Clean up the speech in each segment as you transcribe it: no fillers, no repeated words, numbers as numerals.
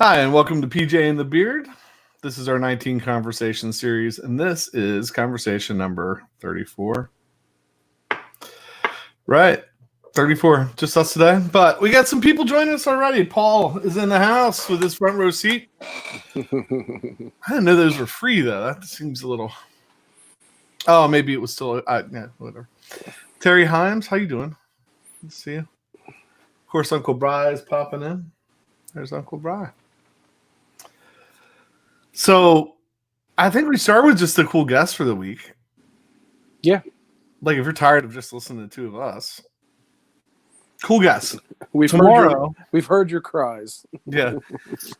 Hi, and welcome to PJ and the Beard. This is our 19 conversation series, and this is conversation number 34. Right, 34, just us today. But we got some people joining us already. Paul is in the house with his front row seat. I didn't know those were free, though. That seems a little... Oh, maybe it was still... yeah, whatever. Terry Himes, how you doing? Good to see you. Of course, Uncle Bry is popping in. There's Uncle Bry. So, I think we start with just a cool guest for the week. Yeah. Like, if you're tired of just listening to the two of us. Cool guest. We've heard your cries. Yeah.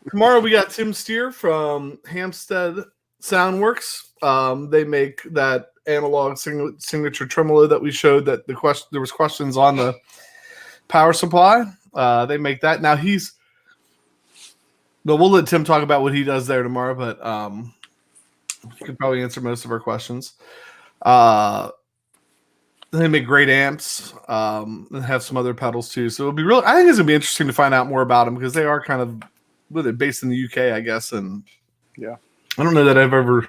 Tomorrow we got Tim Steer from Hampstead Soundworks. They make that analog signature tremolo that we showed that there was questions on the power supply. They make that. Now but we'll let Tim talk about what he does there tomorrow, but he could probably answer most of our questions. They make great amps and have some other pedals too. So it'll be I think it's gonna be interesting to find out more about them because they are kind of based in the UK, I guess. And yeah, I don't know that I've ever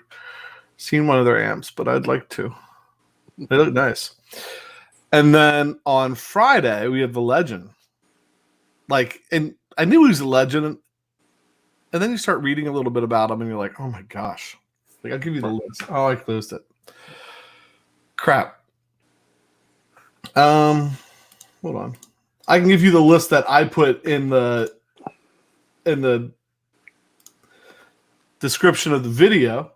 seen one of their amps, but I'd like to. They look nice. And then on Friday we have the legend. And I knew he was a legend. And then you start reading a little bit about him, and you're like, "Oh my gosh!" I'll give you the list. Oh, I closed it. Crap. Hold on. I can give you the list that I put in the description of the video.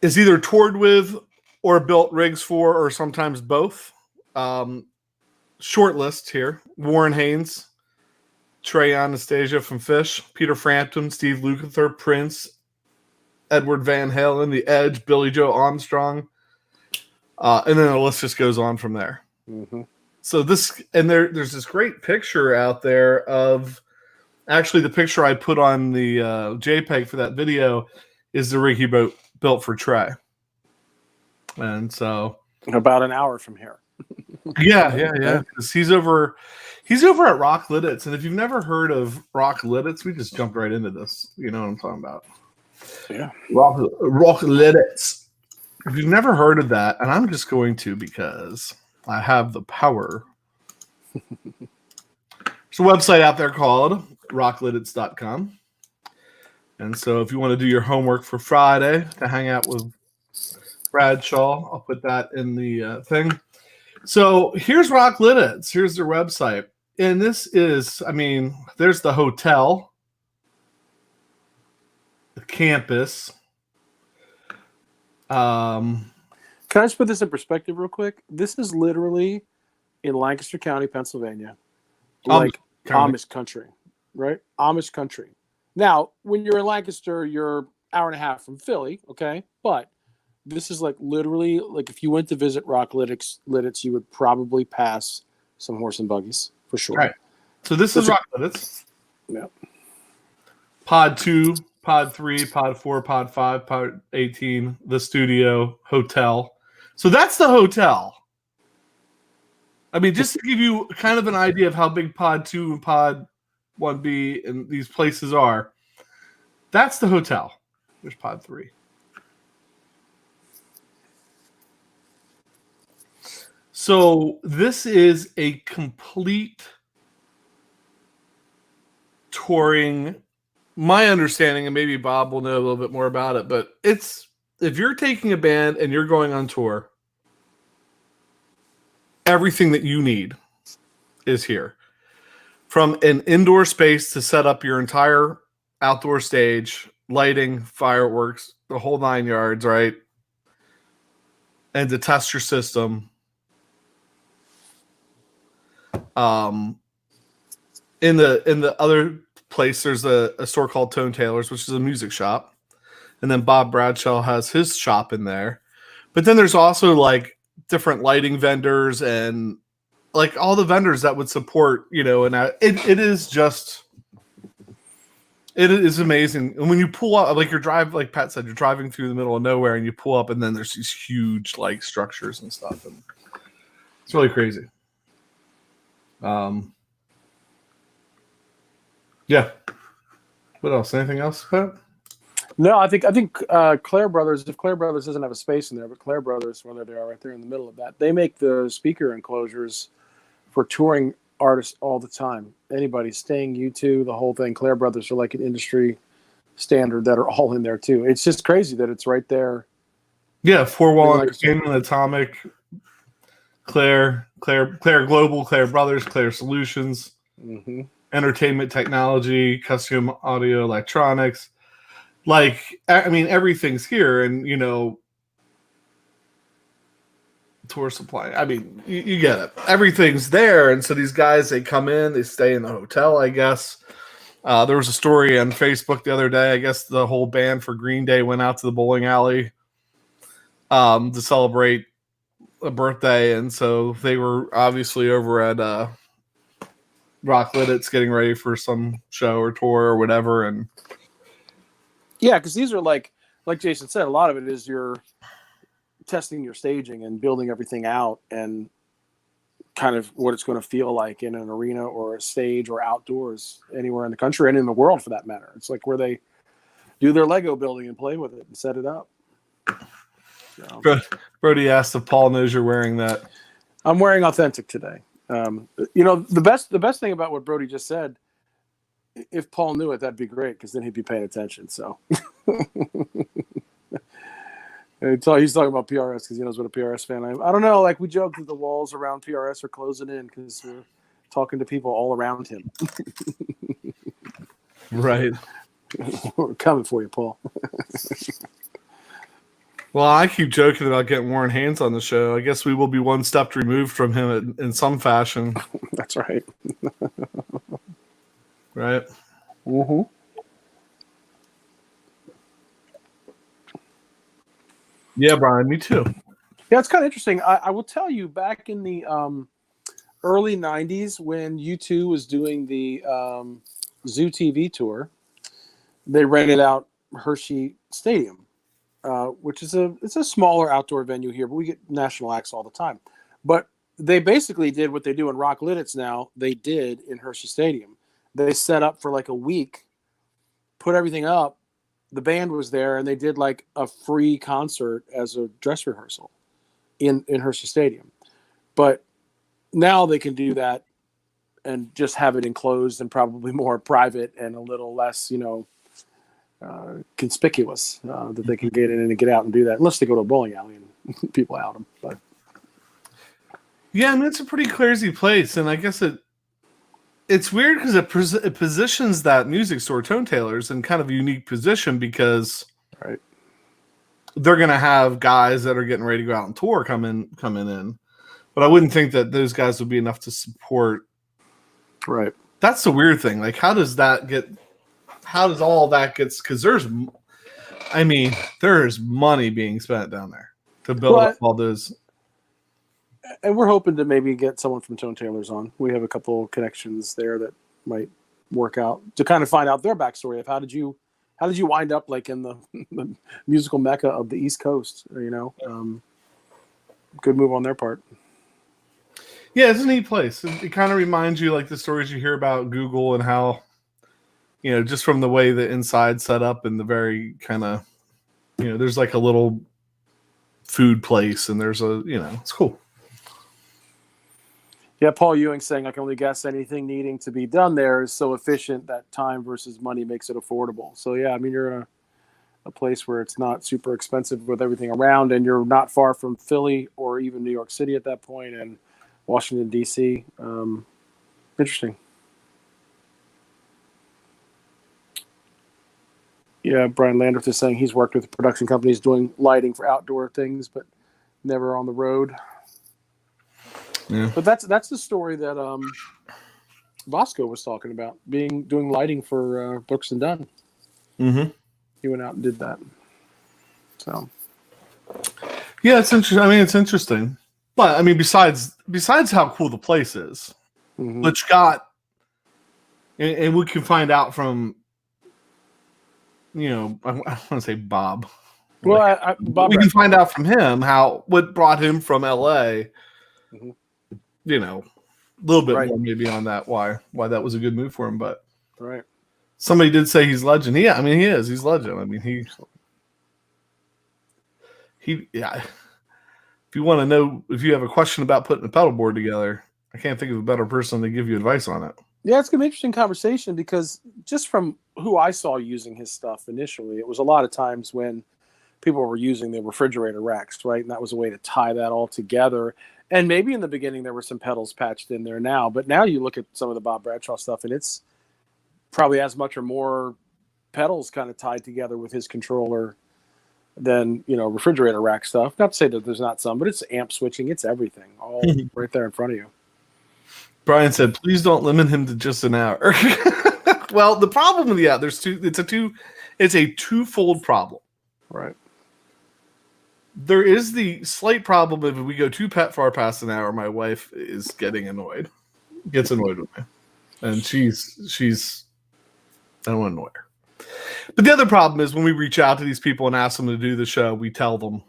Is either toured with or built rigs for, or sometimes both. Short list here: Warren Haynes, Trey Anastasia from Fish, Peter Frampton, Steve Lukather, Prince, Edward Van Halen, The Edge, Billy Joe Armstrong, and then the list just goes on from there. Mm-hmm. So there's this great picture out there of actually the picture I put on the JPEG for that video is the rig he built for Trey, and so about an hour from here. Yeah. Because he's over at Rock Lidditz, and if you've never heard of Rock Lidditz, we just jumped right into this. You know what I'm talking about? Yeah, Rock Lidditz. If you've never heard of that, and I'm just going to because I have the power. There's a website out there called rocklidditz.com, and so if you want to do your homework for Friday to hang out with Bradshaw, I'll put that in the thing. So here's Rock Lidditz. Here's their website. And this is, there's the hotel, the campus. Can I just put this in perspective real quick? This is literally in Lancaster County, Pennsylvania. Amish country, right? Amish country. Now, when you're in Lancaster, you're an hour and a half from Philly, okay? But this is literally if you went to visit Rock Lidditz, you would probably pass some horse and buggies for sure. Right. So this is Rock Lidditz. Yeah. Pod 2, Pod 3, Pod 4, Pod 5, Pod 18, the studio, hotel. So that's the hotel. Just to give you kind of an idea of how big Pod 2 and Pod 1B and these places are, that's the hotel. There's Pod 3. So this is a complete touring, my understanding, and maybe Bob will know a little bit more about it, but if you're taking a band and you're going on tour, everything that you need is here. From an indoor space to set up your entire outdoor stage, lighting, fireworks, the whole 9 yards, right? And to test your system. In the other place, there's a store called Tone Tailors, which is a music shop, and then Bob Bradshaw has his shop in there. But then there's also different lighting vendors and all the vendors that would support, and it is amazing. And when you pull up, like Pat said, you're driving through the middle of nowhere and you pull up, and then there's these huge structures and stuff, and it's really crazy. Yeah. What else? Anything else, Pat? No, I think Clare Brothers. If Clare Brothers doesn't have a space in there, but Clare Brothers, whether they are right there in the middle of that, they make the speaker enclosures for touring artists all the time. Anybody, Sting, U2, the whole thing. Clare Brothers are like an industry standard that are all in there too. It's just crazy that it's right there. Yeah, Four Wall Entertainment, Atomic, Clare Global, Clare Brothers, Clare Solutions, Entertainment Technology, Custom Audio Electronics. Like, I mean, everything's here, and Tour Supply. I mean, you get it. Everything's there, and so these guys, they come in, they stay in the hotel, I guess. There was a story on Facebook the other day. I guess the whole band for Green Day went out to the bowling alley to celebrate a birthday, and so they were obviously over at Rock Lidditz getting ready for some show or tour or whatever, and yeah, because these are like Jason said, a lot of it is you're testing your staging and building everything out and kind of what it's going to feel like in an arena or a stage or outdoors anywhere in the country and in the world for that matter. It's like where they do their Lego building and play with it and set it up. So. Brody asked if Paul knows you're wearing that. I'm wearing Authentic today. The best thing about what Brody just said, if Paul knew it, that'd be great because then he'd be paying attention. So he's talking about PRS because he knows what a PRS fan I am. I don't know. Like we joked that the walls around PRS are closing in because we're talking to people all around him. Right. We're coming for you, Paul. Well, I keep joking about getting Warren Haynes on the show. I guess we will be one step removed from him in some fashion. That's right. Right? Mm-hmm. Yeah, Brian, me too. Yeah, it's kind of interesting. I will tell you, back in the early 90s when U2 was doing the Zoo TV tour, they rented out Hershey Stadium, which is it's a smaller outdoor venue here, but we get national acts all the time. But they basically did what they do in Rock Lidditz now. They did in Hershey Stadium. They set up for like a week, put everything up. The band was there, and they did like a free concert as a dress rehearsal in Hershey Stadium. But now they can do that and just have it enclosed and probably more private and a little less, conspicuous that they can get in and get out and do that, unless they go to a bowling alley and people out them. But yeah, I mean, it's a pretty crazy place, and I guess it's weird because it positions that music store, Tone Tailors, in kind of a unique position because right, they're going to have guys that are getting ready to go out on tour coming in, but I wouldn't think that those guys would be enough to support. Right. That's the weird thing. Like, how does all that get? Because there's money being spent down there to build up all those. And we're hoping to maybe get someone from Tone Tailors on. We have a couple connections there that might work out to kind of find out their backstory of how did you wind up like in the musical mecca of the East Coast? Good move on their part. Yeah, it's a neat place. It kind of reminds you like the stories you hear about Google and how, just from the way the inside's set up and the very kind of, there's like a little food place and there's it's cool. Yeah, Paul Ewing saying, I can only guess anything needing to be done there is so efficient that time versus money makes it affordable. So, yeah, I mean, you're in a place where it's not super expensive with everything around, and you're not far from Philly or even New York City at that point, and Washington, D.C. Interesting. Yeah, Brian Landreth is saying he's worked with production companies doing lighting for outdoor things, but never on the road. Yeah. But that's the story that Bosco was talking about, doing lighting for Brooks and Dunn. Mm-hmm. He went out and did that. So yeah, it's interesting. I mean, it's interesting. But I mean, besides how cool the place is, mm-hmm. which got and we can find out from I want to say Bob. Well, Bob, we can find out from him what brought him from LA. Mm-hmm. A little bit more maybe on that why that was a good move for him, but right. Somebody did say he's legend. Yeah, I mean he is. He's legend. I mean yeah. If you want to know, if you have a question about putting a pedal board together, I can't think of a better person to give you advice on it. Yeah, it's gonna be an interesting conversation because just from who I saw using his stuff initially, it was a lot of times when people were using the refrigerator racks, right? And that was a way to tie that all together. And maybe in the beginning there were some pedals patched in there now, but now you look at some of the Bob Bradshaw stuff and it's probably as much or more pedals kind of tied together with his controller than, refrigerator rack stuff. Not to say that there's not some, but it's amp switching, it's everything all right there in front of you. Brian said, please don't limit him to just an hour. Well, the problem with it's a twofold problem. Right. There is the slight problem if we go too far past an hour, my wife is gets annoyed with me. And she's I don't want to annoy her. But the other problem is when we reach out to these people and ask them to do the show, we tell them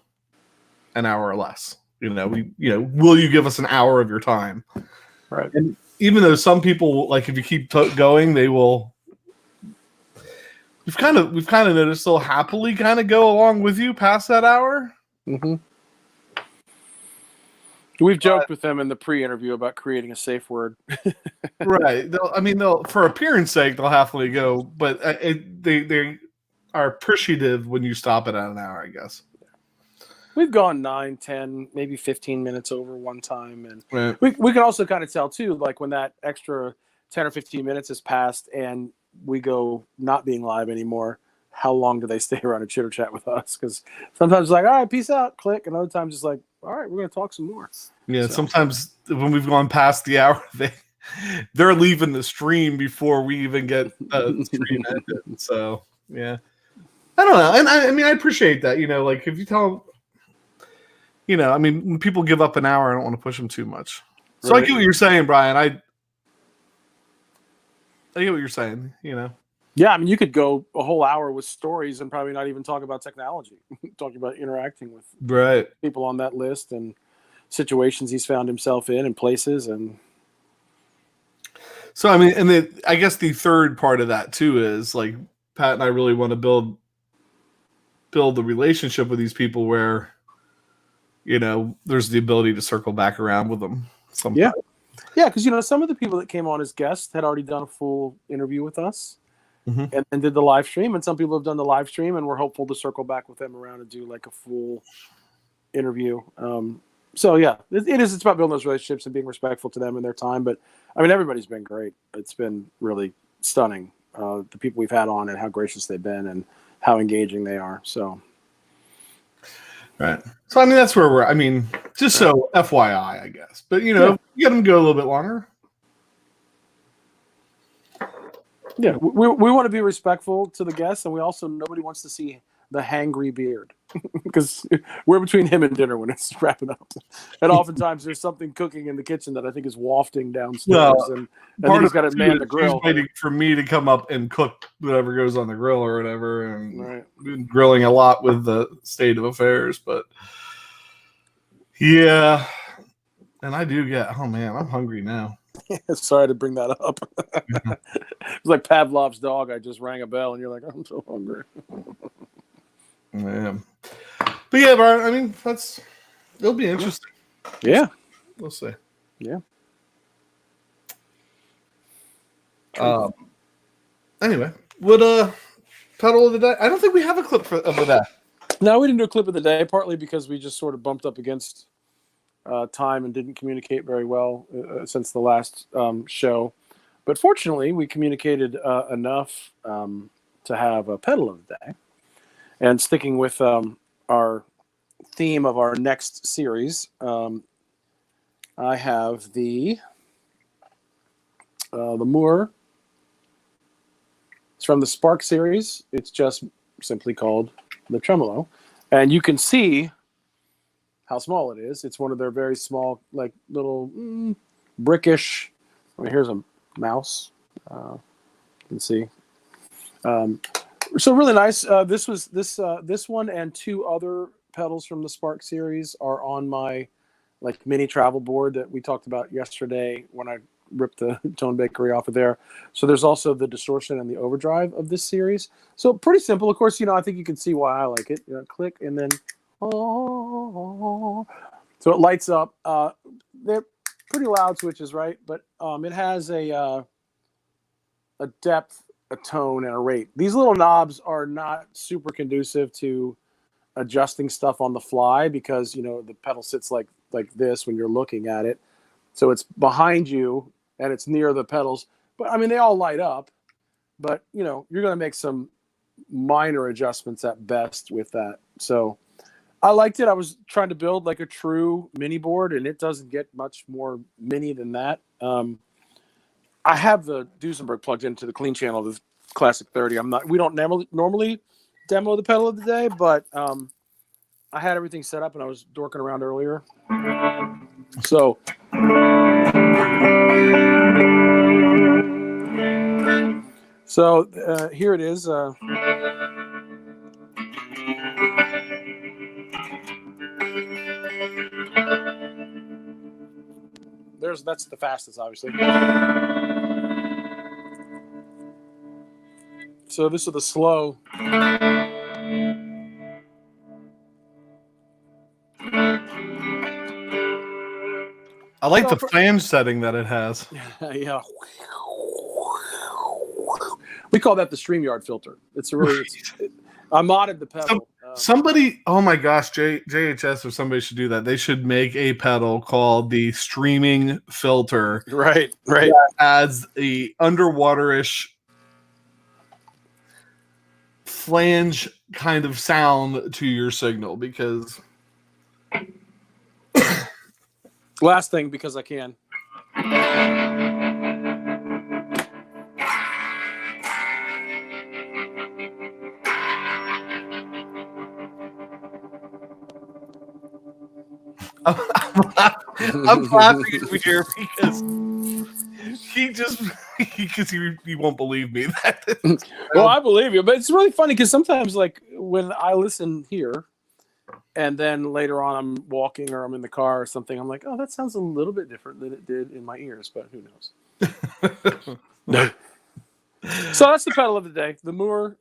an hour or less. Will you give us an hour of your time? Right. And even though some people, like if you keep going, they will. We've kind of noticed they'll happily kind of go along with you past that hour. Mm-hmm. We've joked with them in the pre-interview about creating a safe word. Right. They'll for appearance sake, they'll happily go, but they are appreciative when you stop it at an hour, I guess. We've gone 9, 10, maybe 15 minutes over one time. And right. we can also kind of tell, too, like when that extra 10 or 15 minutes has passed and we go not being live anymore, how long do they stay around and chitter chat with us? Because sometimes it's like, all right, peace out, click. And other times it's like, all right, we're going to talk some more. Yeah, so. Sometimes when we've gone past the hour, they're leaving the stream before we even get the stream ended. So, yeah. I don't know. And I appreciate that. Like if you tell them, when people give up an hour, I don't want to push them too much. So right. I get what you're saying, Brian. I get what you're saying, Yeah, you could go a whole hour with stories and probably not even talk about technology. Talking about interacting with people on that list and situations he's found himself in and places. And so, I guess the third part of that too is like Pat and I really want to build the relationship with these people where, there's the ability to circle back around with them sometime. Yeah, because, some of the people that came on as guests had already done a full interview with us. Mm-hmm. And did the live stream, and some people have done the live stream, and we're hopeful to circle back with them around and do like a full interview. So yeah, it's about building those relationships and being respectful to them and their time. But everybody's been great. It's been really stunning, the people we've had on and how gracious they've been and how engaging they are. So right. So that's where we're. Just so FYI, I guess. But you get them to go a little bit longer. Yeah, we want to be respectful to the guests, and nobody wants to see the hangry beard because we're between him and dinner when it's wrapping up. And oftentimes there's something cooking in the kitchen that I think is wafting downstairs, and then he's got to man the grill. He's waiting for me to come up and cook whatever goes on the grill or whatever, and been grilling a lot with the state of affairs. But yeah, and I do get. Oh man, I'm hungry now. Sorry to bring that up. It's like Pavlov's dog. I just rang a bell, and you're like, I'm so hungry. Yeah. But yeah, Brian, it'll be interesting. Yeah. We'll see. Yeah. Anyway, pedal of the day? I don't think we have a clip of the day. No, we didn't do a clip of the day, partly because we just sort of bumped up against time and didn't communicate very well since the last show. But fortunately, we communicated enough to have a pedal of the day. And sticking with our theme of our next series, I have the Moore. It's from the Spark series. It's just simply called the Tremolo. And you can see how small it is. It's one of their very small, like little brickish. Here's a mouse. You can see. So really nice. This one and two other pedals from the Spark series are on my mini travel board that we talked about yesterday when I rip the tone bakery off of there. So there's also the distortion and the overdrive of this series. So pretty simple. Of course, I think you can see why I like it. Click and then so it lights up. They're pretty loud switches, right? But it has a depth, a tone, and a rate. These little knobs are not super conducive to adjusting stuff on the fly because the pedal sits like this when you're looking at it, so it's behind you and it's near the pedals. But I mean, they all light up, but you're going to make some minor adjustments at best with that. So I liked it. I was trying to build like a true mini board, and it doesn't get much more mini than that. I have the Duesenberg plugged into the clean channel of the Classic 30. We don't normally demo the pedal of the day, but I had everything set up and I was dorking around earlier. So here it is. That's the fastest, obviously. So this is the slow. I like the flange setting that it has. Yeah. We call that the StreamYard filter. It's a really. I modded the pedal. Somebody, oh my gosh, JHS or somebody should do that. They should make a pedal called the streaming filter. Right. That adds a underwaterish flange kind of sound to your signal because. Last thing, because I can. I'm laughing here because he won't believe me. Well, I believe you, but it's really funny because sometimes, like when I listen here, and then later on I'm walking or I'm in the car or something, I'm like, oh, that sounds a little bit different than it did in my ears, but who knows? So that's the pedal of the day, the Moore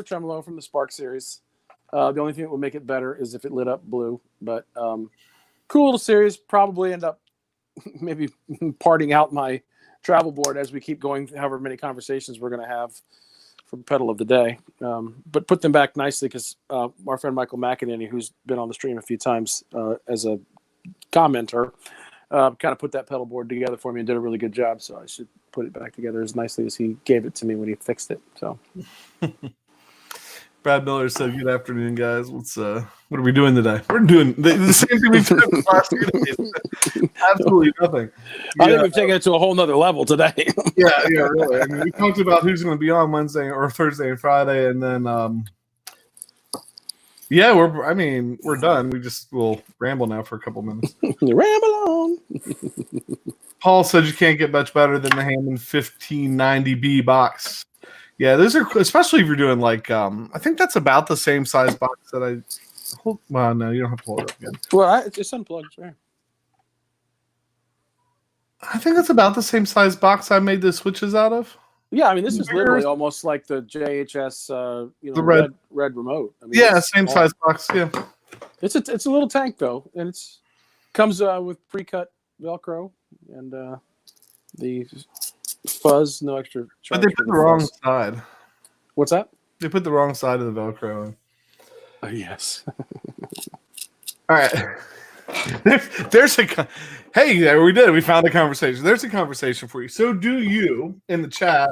Tremolo from the Spark series. The only thing that will make it better is if it lit up blue, but cool little series. Probably end up maybe parting out my travel board as we keep going, however many conversations we're going to have for pedal of the day. But put them back nicely because our friend Michael McEnany, who's been on the stream a few times as a commenter, kind of put that pedal board together for me and did a really good job. So I should put it back together as nicely as he gave it to me when he fixed it. So. Brad Miller said, "Good afternoon, guys. What are we doing today? We're doing the same thing we've done the last few days. Absolutely nothing. I think we've taken it to a whole nother level today." yeah, really. I mean, we talked about who's going to be on Wednesday or Thursday and Friday, and then we're done. We'll ramble now for a couple minutes. Ramble on. Paul said you can't get much better than the Hammond 1590B box. Yeah, those are, especially if you're doing like, I think that's about the same size box that I hold. Well, no, you don't have to hold it up again. Well, it's unplugged, right? I think that's about the same size box I made the switches out of. Yeah, I mean, this is literally almost like the JHS, the red remote. I mean, yeah, same size box. Yeah, it's a little tank though, and it's comes with pre-cut Velcro and the fuzz, no extra charge. But they put the wrong side. What's that? They put the wrong side of the Velcro in. Oh, yes. All right. There's a hey, there we did. We found a conversation. There's a conversation for you. So, do you in the chat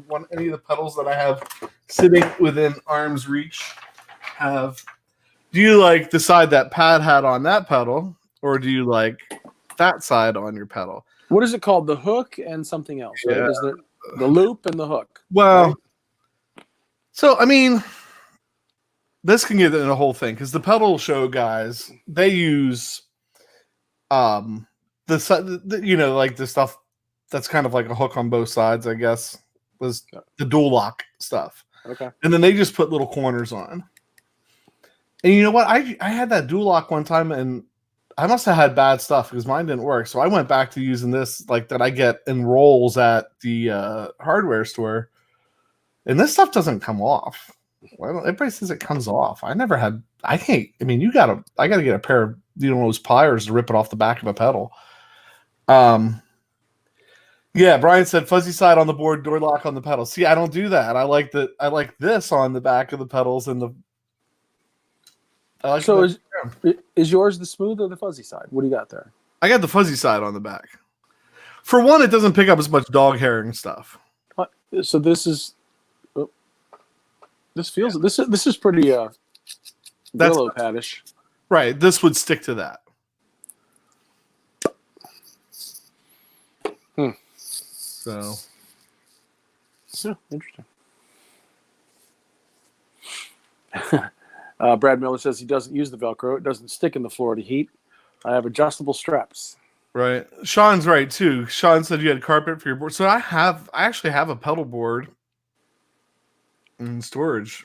want any of the pedals that I have sitting within arm's reach? Do you like the side that Pat had on that pedal, or do you like that side on your pedal? What is it called? The hook and something else, right? Yeah. Is there the loop and the hook? Well, right? So I mean, this can get in a whole thing because the pedal show guys, they use like the stuff that's kind of like a hook on both sides, I guess, was the dual lock stuff. Okay. And then they just put little corners on. And you know what? I had that dual lock one time and I must have had bad stuff because mine didn't work. So I went back to using this like that I get in rolls at the hardware store, and this stuff doesn't come off. Well, everybody says it comes off. I never had. I can't. I mean, I got to get a pair of those pliers to rip it off the back of a pedal. Yeah, Brian said fuzzy side on the board, door lock on the pedal. See, I don't do that. I like this on the back of the pedals and the. So is yours the smooth or the fuzzy side? What do you got there? I got the fuzzy side on the back. For one, it doesn't pick up as much dog hair and stuff. So this is. This feels this is pretty Brillo padish. Right. This would stick to that. So yeah, interesting. Brad Miller says he doesn't use the Velcro. It doesn't stick in the Florida heat. I have adjustable straps. Right. Sean's right too. Sean said you had carpet for your board. So I actually have a pedal board in storage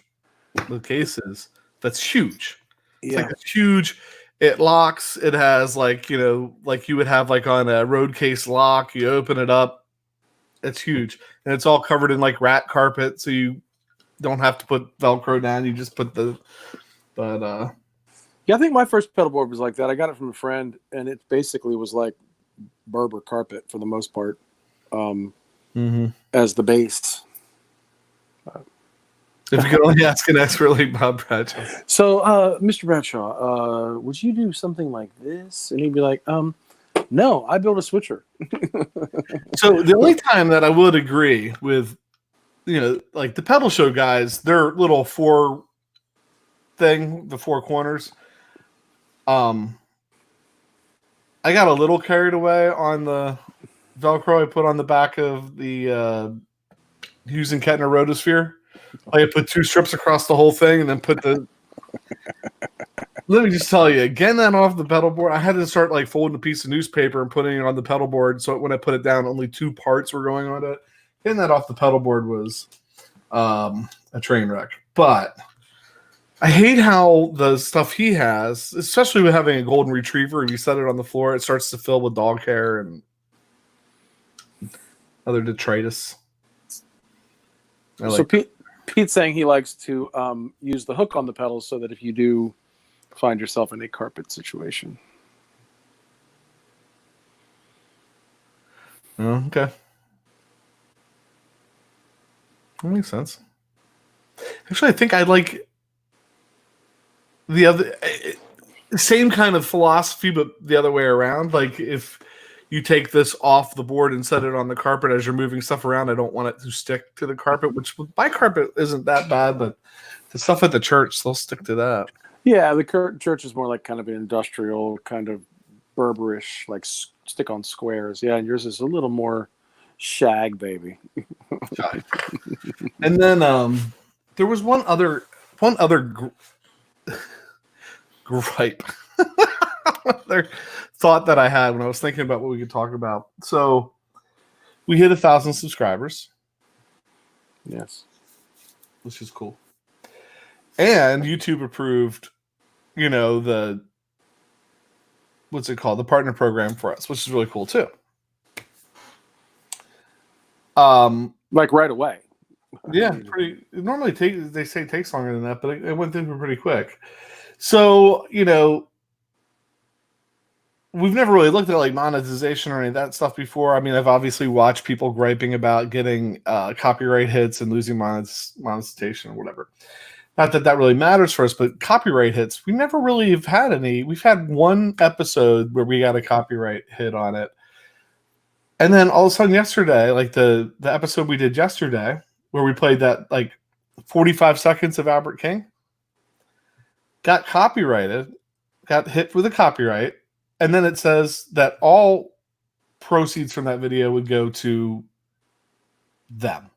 with cases. That's huge. It's like it's huge. It locks. It has like, like you would have like on a road case lock. You open it up. It's huge. And it's all covered in like rat carpet. So you don't have to put Velcro down. You just put yeah, I think my first pedal board was like that. I got it from a friend, and it basically was like Berber carpet for the most part, as the base. If you could only ask an expert like Bob Bradshaw. So, Mr. Bradshaw, would you do something like this? And he'd be like, no, I built a switcher. So the only time that I would agree with, like the pedal show guys, their little the four corners. I got a little carried away on the Velcro I put on the back of the Hughes and Kettner Rotosphere. I put 2 strips across the whole thing and then put the. Let me just tell you, getting that off the pedal board, I had to start like folding a piece of newspaper and putting it on the pedal board. So when I put it down, only 2 parts were going on it. Getting that off the pedal board was a train wreck. But I hate how the stuff he has, especially with having a golden retriever, and you set it on the floor, it starts to fill with dog hair and other detritus. So Pete's saying he likes to use the hook on the pedals so that if you do find yourself in a carpet situation. Oh, okay. That makes sense. Actually, I think I like the other same kind of philosophy, but the other way around. Like if you take this off the board and set it on the carpet as you're moving stuff around, I don't want it to stick to the carpet, which my carpet isn't that bad, but the stuff at the church, they'll stick to that. Yeah, the church is more like kind of an industrial, kind of Berberish, like stick on squares. Yeah, and yours is a little more shag, baby. And then there was one other gripe. Other thought that I had when I was thinking about what we could talk about. So we hit 1,000 subscribers. Yes. Which is cool. And YouTube approved, the what's it called? The partner program for us, which is really cool too. Like right away. Yeah, pretty. It normally they say it takes longer than that, but it went through pretty quick. So, we've never really looked at like monetization or any of that stuff before. I mean, I've obviously watched people griping about getting copyright hits and losing monetization or whatever. Not that really matters for us, but copyright hits, we never really have had any. We've had one episode where we got a copyright hit on it. And then all of a sudden yesterday, like the episode we did yesterday, where we played that like 45 seconds of Albert King, got copyrighted, got hit with a copyright. And then it says that all proceeds from that video would go to them.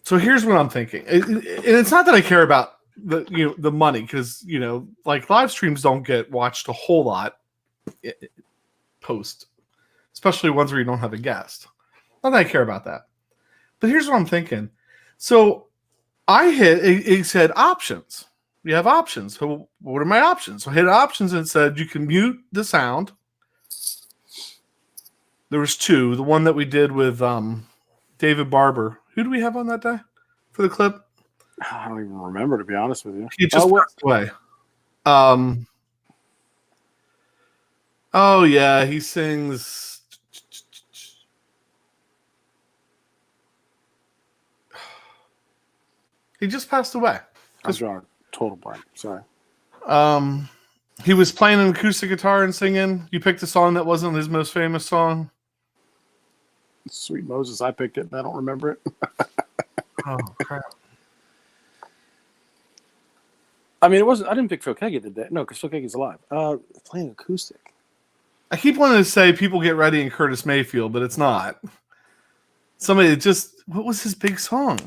So here's what I'm thinking. And it's not that I care about the money, because, like live streams don't get watched a whole lot post, especially ones where you don't have a guest. Not that I care about that. But here's what I'm thinking. So I hit, it said options. you have options. So what are my options? So I hit options and it said you can mute the sound. There was 2. The one that we did with David Barber. Who do we have on that day for the clip? I don't even remember, to be honest with you. He just passed away. Oh yeah, he sings. He just passed away. I'm drawing total blank. Sorry. He was playing an acoustic guitar and singing. You picked a song that wasn't his most famous song. Sweet Moses, I picked it, and I don't remember it. Oh crap! I mean, it wasn't. I didn't pick Phil Keaggy today. No, because Phil Keaggy's alive. Playing acoustic. I keep wanting to say People Get Ready and Curtis Mayfield, but it's not. Somebody that just. What was his big song?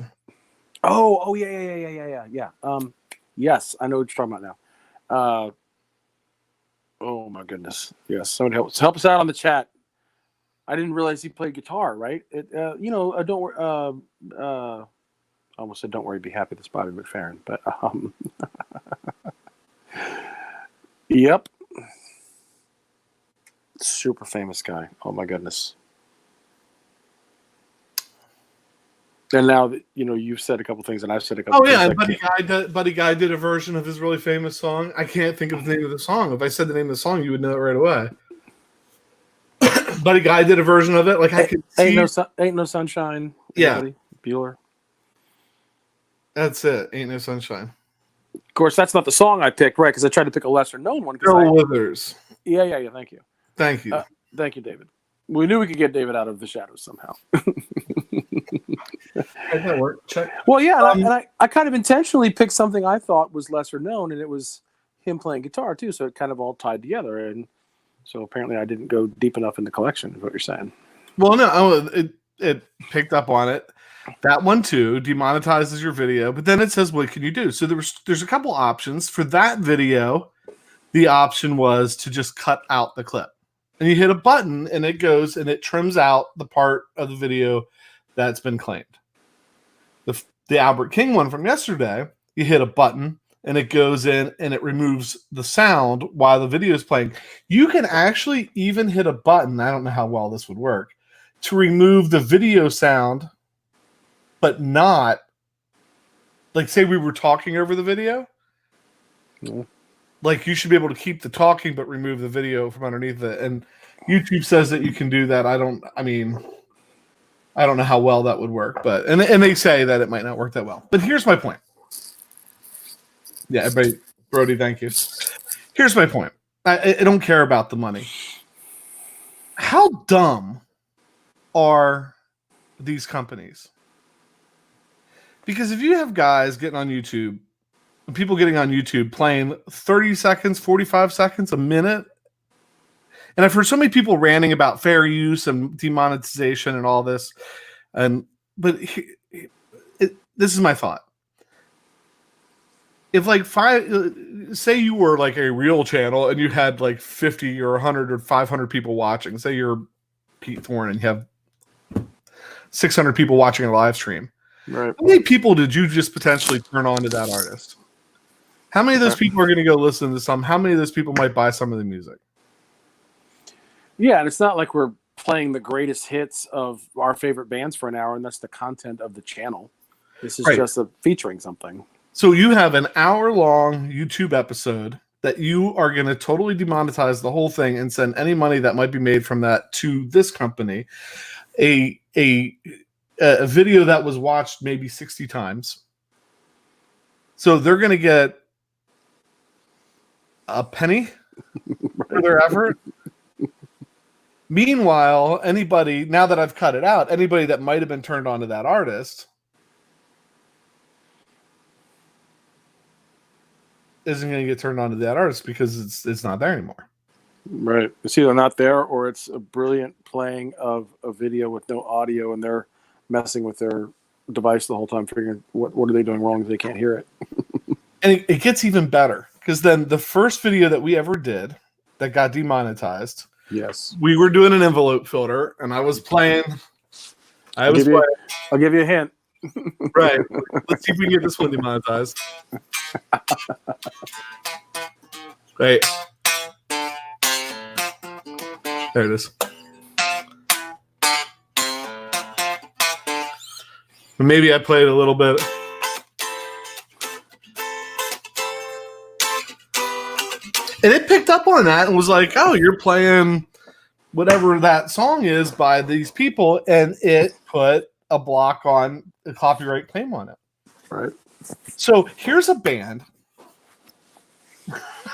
Oh, yeah. Yes, I know what you're talking about now. Oh my goodness. Yes, someone help us out on the chat. I didn't realize he played guitar. Right? Don't worry. I almost said, "Don't worry, be happy." That's Bobby McFerrin, but yep, super famous guy. Oh my goodness. And now that you've said a couple things, and I've said a couple. Oh yeah, things Buddy Guy did a version of his really famous song. I can't think of the name of the song. If I said the name of the song, you would know it right away. Buddy Guy did a version of it. Like I could see. Ain't no sunshine. Yeah, Bueller. That's it. Ain't No Sunshine. Of course, that's not the song I picked, right? Because I tried to pick a lesser known one. Bill Withers. Yeah. Thank you. Thank you. Thank you, David. We knew we could get David out of the shadows somehow. That worked. Check. Well, yeah, and I kind of intentionally picked something I thought was lesser known, and it was him playing guitar too. So it kind of all tied together, and so apparently I didn't go deep enough in the collection. Is what you're saying? Well, no, it picked up on it. That one too demonetizes your video, but then it says, "What can you do?" So there's a couple options for that video. The option was to just cut out the clip, and you hit a button, and it goes and it trims out the part of the video that's been claimed. The Albert King one from yesterday, you hit a button and it goes in and it removes the sound while the video is playing. You can actually even hit a button. I don't know how well this would work to remove the video sound, but not like say we were talking over the video. Yeah. Like you should be able to keep the talking but remove the video from underneath it. And YouTube says that you can do that. I don't know how well that would work, but and they say that it might not work that well. But here's my point. Yeah, everybody, Brody, thank you. Here's my point. I don't care about the money. How dumb are these companies? Because if you have guys getting on YouTube, people getting on YouTube playing 30 seconds, 45 seconds, a minute, and I've heard so many people ranting about fair use and demonetization and all this, but this is my thought. If say you were like a real channel and you had like 50 or 100 or 500 people watching, say you're Pete Thorne and you have 600 people watching a live stream. Right. How many people did you just potentially turn on to that artist? How many of those people are going to go listen to some? How many of those people might buy some of the music? Yeah, and it's not like we're playing the greatest hits of our favorite bands for an hour, and that's the content of the channel. This is just featuring something. So you have an hour-long YouTube episode that you are going to totally demonetize the whole thing and send any money that might be made from that to this company. A video that was watched maybe 60 times. So they're going to get a penny for their effort. Meanwhile, anybody, now that I've cut it out, anybody that might have been turned on to that artist isn't going to get turned on to that artist because it's not there anymore. Right. It's either not there or it's a brilliant playing of a video with no audio and they're messing with their device the whole time, figuring what are they doing wrong if they can't hear it. And it gets even better because then the first video that we ever did that got demonetized, yes, we were doing an envelope filter and I was playing. I'll give you a hint. Right. Let's see if we can get this one demonetized. Right. There it is. Maybe I played a little bit. And it picked up on that and was like, oh, you're playing whatever that song is by these people. And it put a block on a copyright claim on it. Right. So here's a band.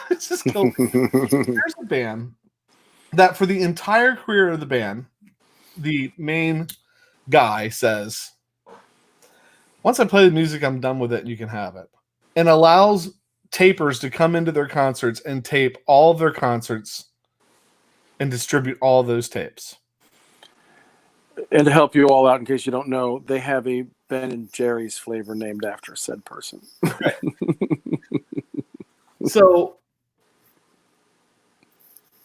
Here's a band that for the entire career of the band, the main guy says, once I play the music, I'm done with it and you can have it. And allows tapers to come into their concerts and tape all of their concerts and distribute all of those tapes. And to help you all out, in case you don't know, they have a Ben and Jerry's flavor named after said person. Right. So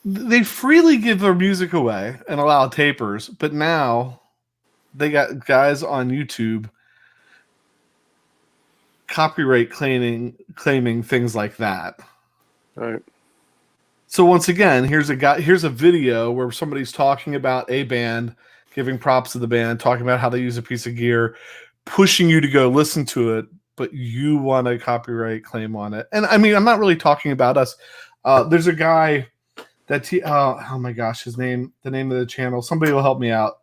they freely give their music away and allow tapers, but now they got guys on YouTube copyright claiming things like that. Right. So once again, here's a video where somebody's talking about a band, giving props to the band, talking about how they use a piece of gear, pushing you to go listen to it, but you want a copyright claim on it. And I mean, I'm not really talking about us. There's a guy that oh my gosh, the name of the channel. Somebody will help me out.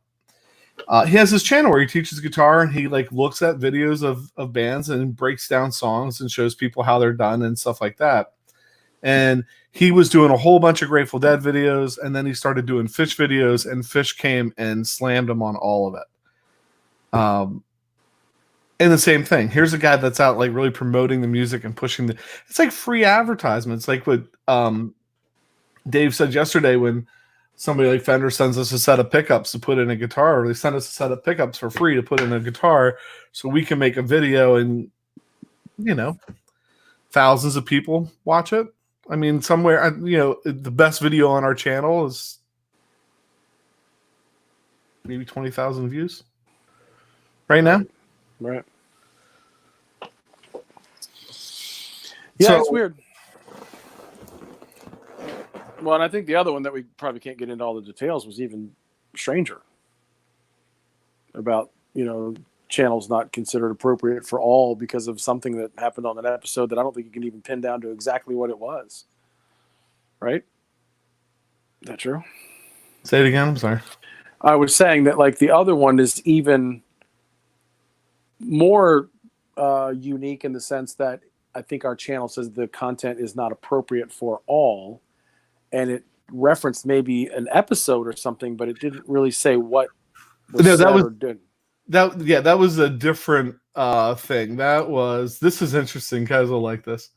He has this channel where he teaches guitar and he like looks at videos of bands and breaks down songs and shows people how they're done and stuff like that. And he was doing a whole bunch of Grateful Dead videos, and then he started doing Fish videos, and Fish came and slammed him on all of it. And the same thing. Here's a guy that's out like really promoting the music and pushing it's like free advertisements. Like what Dave said yesterday when somebody like Fender sends us a set of pickups to put in a guitar, or they send us a set of pickups for free to put in a guitar so we can make a video and, you know, thousands of people watch it. I mean, somewhere, you know, the best video on our channel is maybe 20,000 views right now. Right. Yeah, so, it's weird. Well, and I think the other one that we probably can't get into all the details was even stranger about, you know, channels not considered appropriate for all because of something that happened on that episode that I don't think you can even pin down to exactly what it was. Right? Is that true? Say it again. I'm sorry. I was saying that like the other one is even more unique in the sense that I think our channel says the content is not appropriate for all, and it referenced maybe an episode or something, but it didn't really say what was said or didn't. That was a different thing. This is interesting. Guys will like this.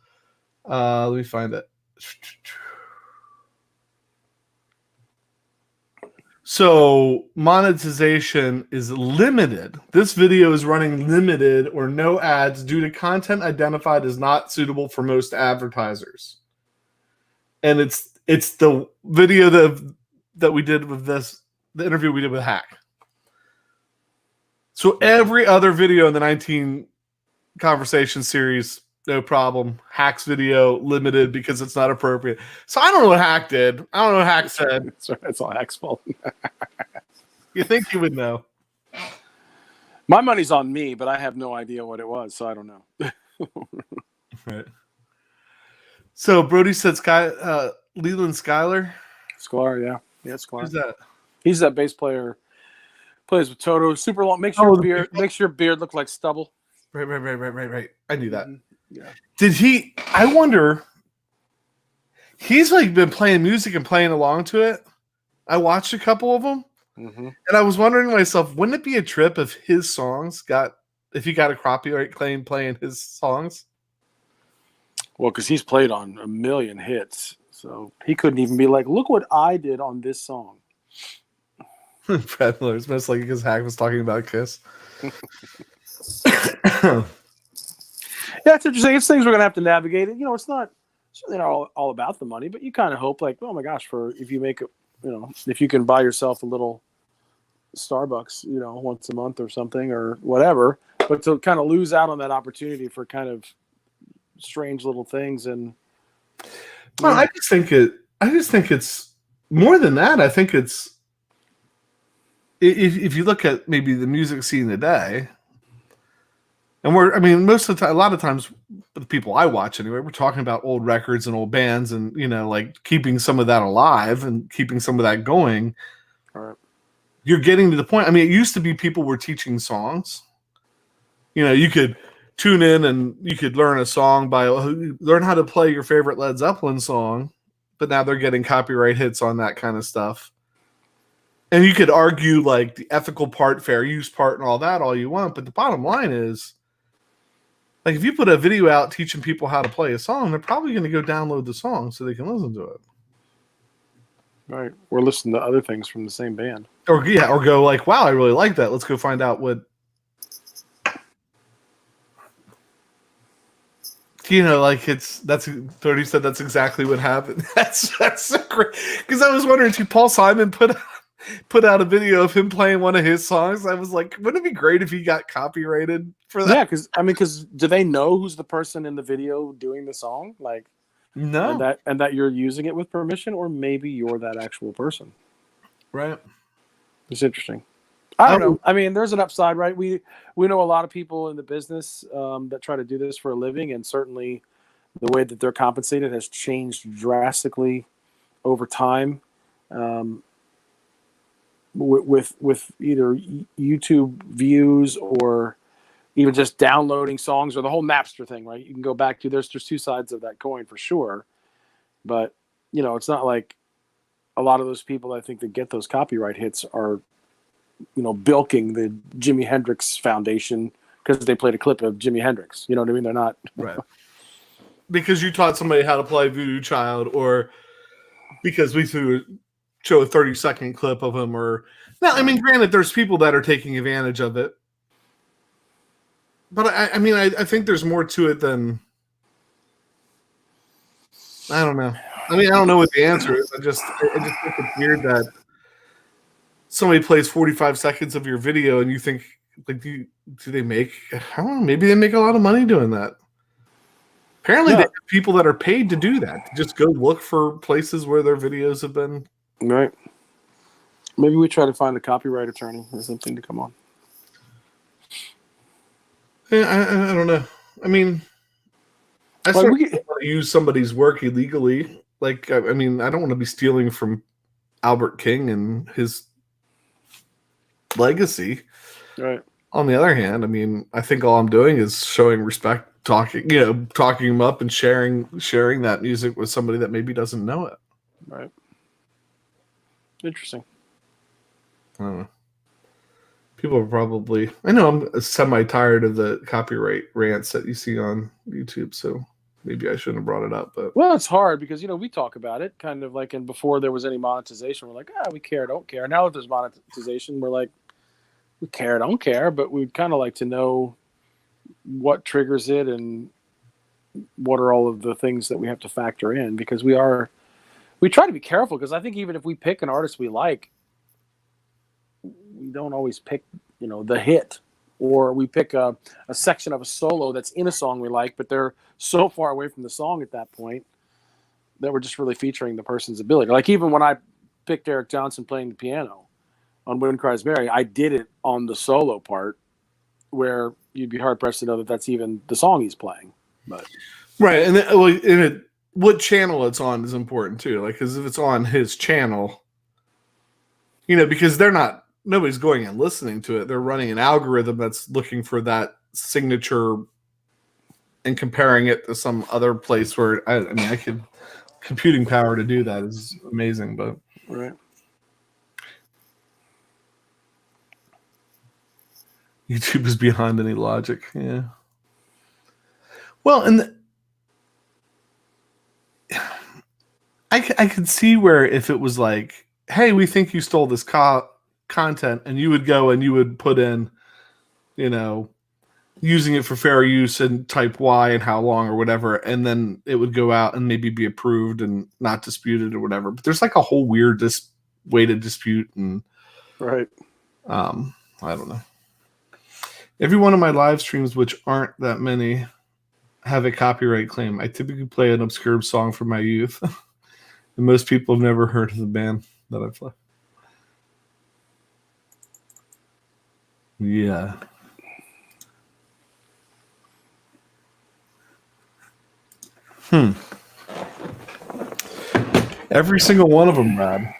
Let me find it. So monetization is limited. This video is running limited or no ads due to content identified as not suitable for most advertisers. And it's the video that we did with the interview we did with Hack. So every other video in the 19 conversation series, no problem. Hack's video limited because it's not appropriate. So I don't know what Hack did. I don't know what Hack said. It's all Hack's fault. You think he would know? My money's on me, but I have no idea what it was, so I don't know. Right. So Brody said Leland Skyler. Sklar, yeah. Yeah, Sklar. Who's that? He's that bass player. Plays with Toto. Super long. Makes your beard look like stubble. Right. I knew that. Yeah. Did he? I wonder. He's like been playing music and playing along to it. I watched a couple of them, and I was wondering to myself, wouldn't it be a trip if his songs if he got a copyright claim playing his songs? Well, because he's played on a million hits, so he couldn't even be like, "Look what I did on this song." Brad Miller's most likely because Hack was talking about Kiss. Yeah, it's interesting. It's things we're gonna have to navigate. You know, it's certainly not all about the money, but you kind of hope, like, oh my gosh, if you make it, you know, if you can buy yourself a little Starbucks, you know, once a month or something or whatever, But to kind of lose out on that opportunity for kind of strange little things, and well, I just think it's more than that. I think it's if you look at maybe the music scene today, and most of the time, a lot of times, the people I watch anyway, we're talking about old records and old bands, and like keeping some of that alive and keeping some of that going. All right. You're getting to the point. I mean, it used to be people were teaching songs. You could tune in and you could learn a song learn how to play your favorite Led Zeppelin song, but now they're getting copyright hits on that kind of stuff. And you could argue like the ethical part, fair use part, and all that all you want, but the bottom line is, like, if you put a video out teaching people how to play a song, they're probably going to go download the song so they can listen to it. Right. Or listen to other things from the same band. Or go like, wow, I really like that. Let's go find out what. Like Thirty said that's exactly what happened. That's so great. Because I was wondering, Paul Simon put out a video of him playing one of his songs. I was like, wouldn't it be great if he got copyrighted for that? Yeah, because do they know who's the person in the video doing the song? Like, no, and that you're using it with permission, or maybe you're that actual person. Right. It's interesting. I don't know. I mean, there's an upside, right? We know a lot of people in the business that try to do this for a living, and certainly the way that they're compensated has changed drastically over time. With either YouTube views or even just downloading songs, or the whole Napster thing, right? You can go back to there's two sides of that coin for sure, but it's not like a lot of those people I think that get those copyright hits are bilking the Jimi Hendrix Foundation because they played a clip of Jimi Hendrix. You know what I mean? They're not right because you taught somebody how to play Voodoo Child, or because we show a 30-second clip of him, or now. I mean, granted, there's people that are taking advantage of it, but I think there's more to it than. I don't know. I mean, I don't know what the answer is. I just think it's weird that somebody plays 45 seconds of your video and you think, like, do they make? I don't know. Maybe they make a lot of money doing that. Apparently, they have people that are paid to do that. To just go look for places where their videos have been. Right. Maybe we try to find a copyright attorney or something to come on. Yeah, I don't know. I mean, I certainly don't want to use somebody's work illegally. Like, I mean, I don't want to be stealing from Albert King and his legacy. Right. On the other hand, I mean, I think all I'm doing is showing respect, talking him up and sharing that music with somebody that maybe doesn't know it. Right. Interesting. I don't know. People are probably. I know I'm semi-tired of the copyright rants that you see on YouTube, so maybe I shouldn't have brought it up. But well, it's hard because we talk about it kind of like, and before there was any monetization, we're like, we care, don't care. Now that there's monetization, we're like, we care, don't care, but we'd kind of like to know what triggers it and what are all of the things that we have to factor in, because we try to be careful, because I think even if we pick an artist we like, we don't always pick, the hit, or we pick a section of a solo that's in a song we like, but they're so far away from the song at that point that we're just really featuring the person's ability. Like, even when I picked Eric Johnson playing the piano on Wind Cries Mary, I did it on the solo part, where you'd be hard pressed to know that that's even the song he's playing. But right, and what channel it's on is important too. Like, because if it's on his channel, because nobody's going and listening to it. They're running an algorithm that's looking for that signature and comparing it to some other place where computing power to do that is amazing, but right. YouTube is beyond any logic. Yeah. Well, and I could see where if it was like, hey, we think you stole this content, and you would go and you would put in, using it for fair use and type Y and how long or whatever, and then it would go out and maybe be approved and not disputed or whatever. But there's like a whole weird way to dispute, and right. I don't know. Every one of my live streams, which aren't that many, have a copyright claim. I typically play an obscure song from my youth. And most people have never heard of the band that I play. Yeah. Every single one of them, Brad.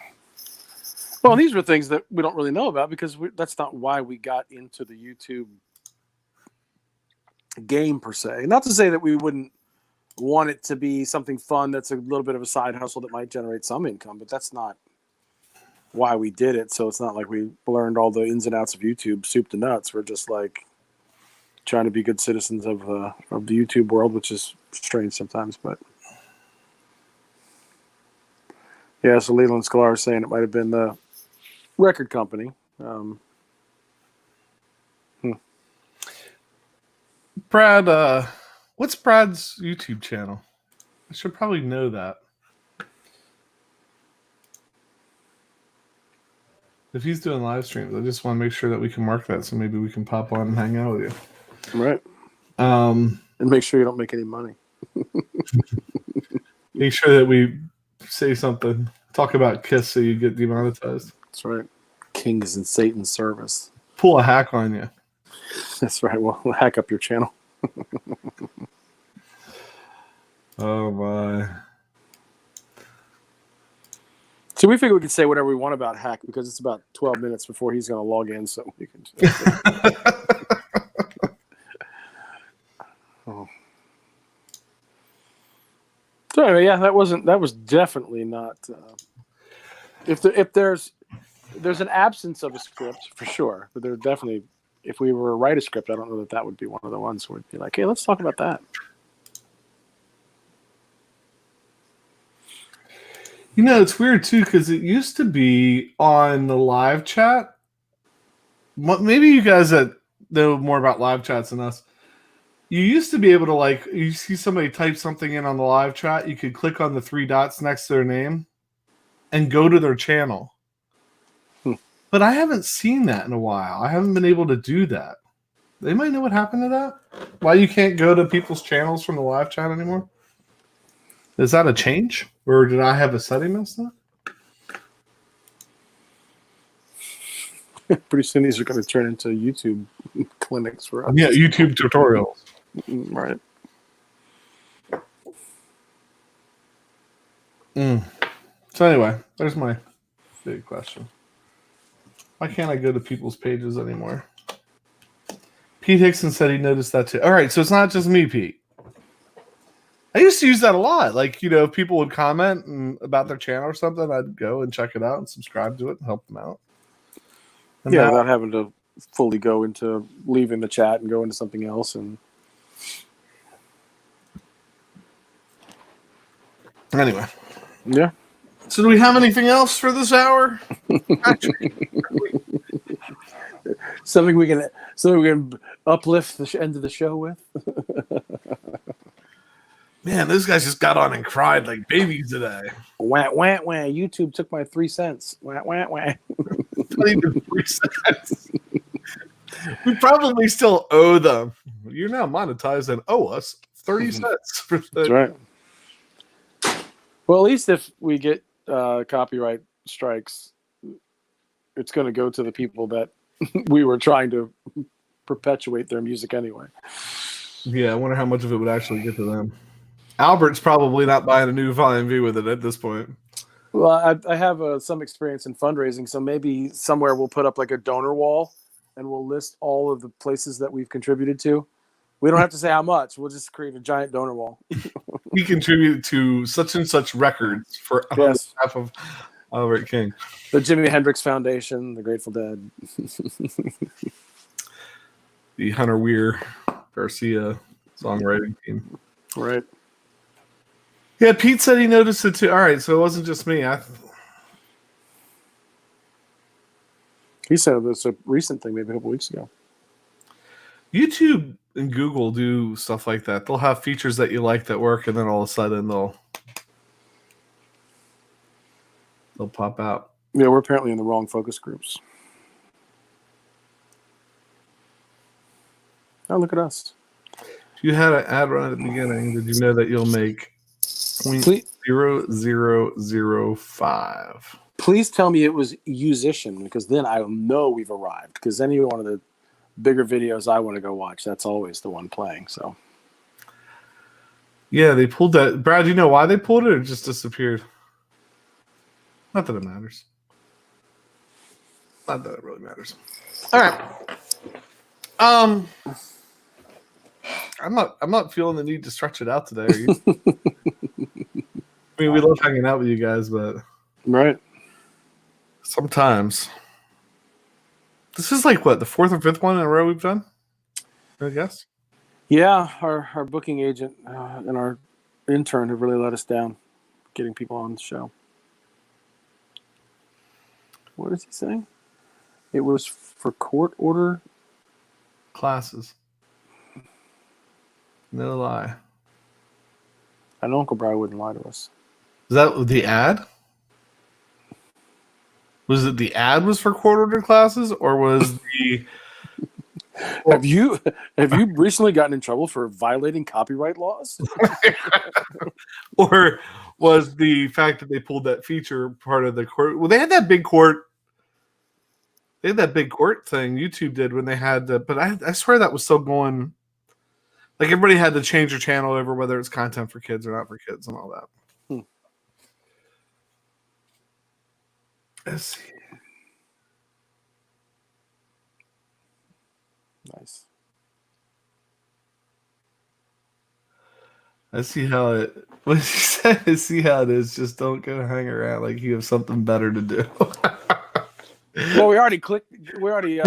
Well, these were things that we don't really know about because that's not why we got into the YouTube game per se. Not to say that we wouldn't want it to be something fun that's a little bit of a side hustle that might generate some income, but that's not why we did it. So it's not like we learned all the ins and outs of YouTube, soup to nuts. We're just like trying to be good citizens of the YouTube world, which is strange sometimes, but yeah. So Leland Sklar is saying it might have been the record company. Brad, what's Brad's YouTube channel? I should probably know that. If he's doing live streams, I just want to make sure that we can mark that so maybe we can pop on and hang out with you. Right. And make sure you don't make any money. Make sure that we say something. Talk about Kiss so you get demonetized. That's right. King is in Satan's service. Pull a hack on you. That's right. We'll hack up your channel. Oh, my. So we figure we could say whatever we want about Hack because it's about 12 minutes before he's going to log in, so we can. Oh. So anyway, yeah, that was definitely not. If there's an absence of a script for sure, but there definitely, if we were to write a script, I don't know that would be one of the ones where it'd be like, hey, let's talk about that. You know, it's weird, too, because it used to be on the live chat. Maybe you guys that know more about live chats than us, you used to be able to, like, you see somebody type something in on the live chat, you could click on the 3 dots next to their name and go to their channel. But I haven't seen that in a while. I haven't been able to do that. They might know what happened to that? Why you can't go to people's channels from the live chat anymore? Is that a change? Or did I have a setting messed up? Pretty soon these are going to turn into YouTube clinics for us. Yeah, YouTube tutorials. Right. So anyway, there's my big question. Why can't I go to people's pages anymore? Pete Hickson said he noticed that too. All right, so it's not just me, Pete. I used to use that a lot. Like, you know, if people would comment about their channel or something, I'd go and check it out and subscribe to it and help them out. And yeah, without having to fully go into leaving the chat and go into something else. And anyway. Yeah. So do we have anything else for this hour? Something we can uplift the end of the show with. Man, those guys just got on and cried like babies today. Wah, wah, wah. YouTube took my 3 cents. Wah, wah, wah. Not even 3 cents. We probably still owe them. You're now monetized and owe us 30 cents. For the... That's right. Well, at least if we get copyright strikes, it's going to go to the people that we were trying to perpetuate their music anyway. Yeah, I wonder how much of it would actually get to them. Albert's probably not buying a new Volume V with it at this point. Well, I have some experience in fundraising, so maybe somewhere we'll put up like a donor wall and we'll list all of the places that we've contributed to. We don't have to say how much. We'll just create a giant donor wall. He contributed to such and such records for yes. half of Albert King. The Jimi Hendrix Foundation, the Grateful Dead. The Hunter Weir Garcia songwriting team. Right. Yeah, Pete said he noticed it too. All right, so it wasn't just me. He said it was a recent thing, maybe a couple weeks ago. YouTube and Google do stuff like that. They'll have features that you like that work, and then all of a sudden they'll pop out. Yeah, we're apparently in the wrong focus groups. Oh, look at us. If you had an ad run at the beginning, did you know that you'll make 0.0005? Please tell me it was musician, because then I know we've arrived. Because any one of the bigger videos I want to go watch, that's always the one playing. So, yeah, they pulled that. Brad, do you know why they pulled it, or it just disappeared? Not that it matters. Not that it really matters. All right. I'm not feeling the need to stretch it out today. Are you? I mean, we love hanging out with you guys, but right. Sometimes. This is like what, the fourth or fifth one in a row we've done? I guess. Yeah, our booking agent and our intern have really let us down, getting people on the show. What is he saying? It was for court order classes. No lie. I know Uncle Brian wouldn't lie to us. Is that the ad? Was it the ad was for court order classes, or was the? Have you recently gotten in trouble for violating copyright laws? Or was the fact that they pulled that feature part of the court? Well, they had that big court. They had that big court thing YouTube did when they had the. But I swear that was still going. Like everybody had to change their channel over whether it's content for kids or not for kids and all that. Let's see. Nice. I see how it. What he said is, see how it is. Just don't go hang around like you have something better to do. Well, we already clicked. We already